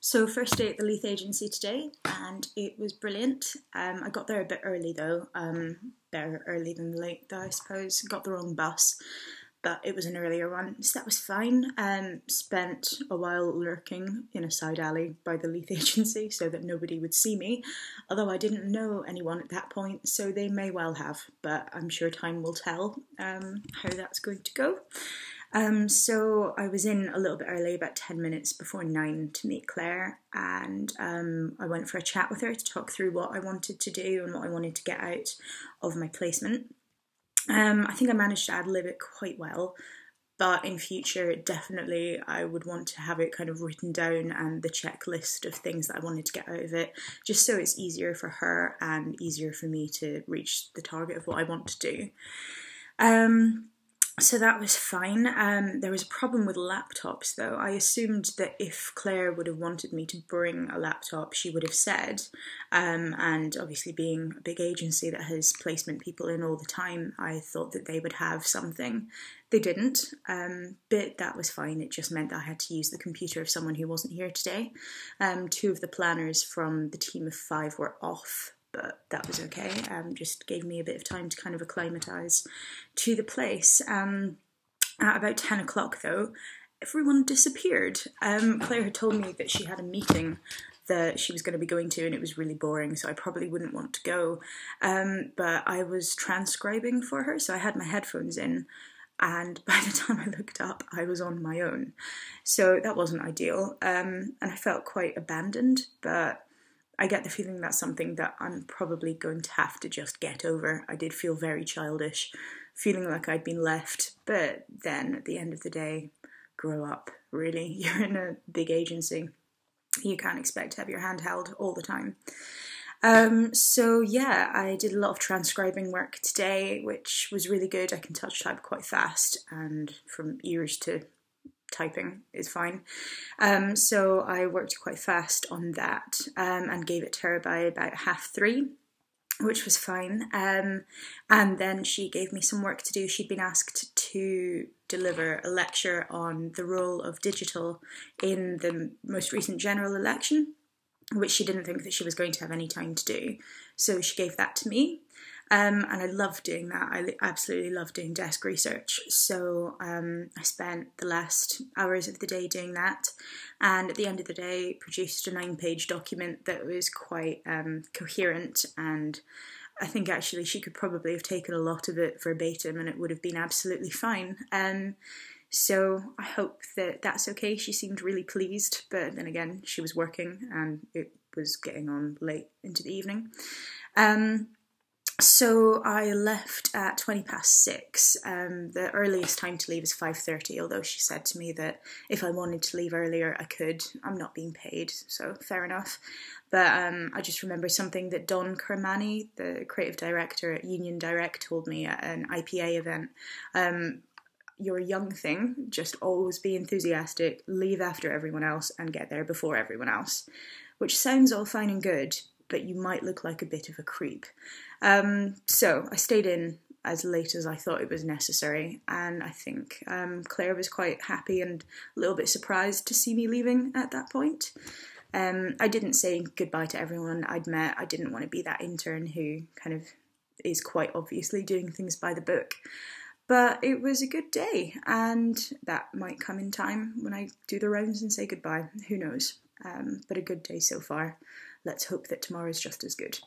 So first day at the Leith agency today, and it was brilliant. I got there a bit early though, better early than late though I suppose. Got the wrong bus, but it was an earlier one, so that was fine. Spent a while lurking in a side alley by the Leith agency so that nobody would see me, although I didn't know anyone at that point, so they may well have, but I'm sure time will tell how that's going to go. So I was in a little bit early, about 10 minutes before 9 to meet Claire, and I went for a chat with her to talk through what I wanted to do and what I wanted to get out of my placement. I think I managed to ad-lib it quite well, but in future definitely I would want to have it kind of written down and the checklist of things that I wanted to get out of it, just so it's easier for her and easier for me to reach the target of what I want to do. So that was fine. There was a problem with laptops though. I assumed that if Claire would have wanted me to bring a laptop, she would have said, and obviously being a big agency that has placement people in all the time, I thought that they would have something. They didn't, but that was fine. It just meant that I had to use the computer of someone who wasn't here today. 2 of the planners from the team of 5 were off, but that was okay. Just gave me a bit of time to kind of acclimatise to the place. At about 10 o'clock though, everyone disappeared. Claire had told me that she had a meeting that she was going to be going to and it was really boring, so I probably wouldn't want to go. But I was transcribing for her, so I had my headphones in, and by the time I looked up, I was on my own. So that wasn't ideal, and I felt quite abandoned, but I get the feeling that's something that I'm probably going to have to just get over. I did feel very childish, feeling like I'd been left, but then at the end of the day, grow up, really. You're in a big agency. You can't expect to have your hand held all the time. So yeah, I did a lot of transcribing work today, which was really good. I can touch type quite fast, and from ears to typing is fine. So I worked quite fast on that and gave it to her by about 3:30, which was fine. And then she gave me some work to do. She'd been asked to deliver a lecture on the role of digital in the most recent general election, which she didn't think that she was going to have any time to do. So she gave that to me. And I love doing that. I absolutely love doing desk research. So I spent the last hours of the day doing that, and at the end of the day produced a 9-page document that was quite coherent, and I think actually she could probably have taken a lot of it verbatim and it would have been absolutely fine. So I hope that that's okay. She seemed really pleased, but then again, she was working and it was getting on late into the evening. So I left at 6:20. The earliest time to leave is 5:30, although she said to me that if I wanted to leave earlier, I could. I'm not being paid, so fair enough. But I just remember something that Don Kermani, the creative director at Union Direct, told me at an IPA event. You're a young thing, just always be enthusiastic, leave after everyone else, and get there before everyone else. Which sounds all fine and good, but you might look like a bit of a creep. So I stayed in as late as I thought it was necessary, and I think Claire was quite happy and a little bit surprised to see me leaving at that point. I didn't say goodbye to everyone I'd met. I didn't want to be that intern who kind of is quite obviously doing things by the book. But it was a good day, and that might come in time when I do the rounds and say goodbye. Who knows? But a good day so far. Let's hope that tomorrow is just as good.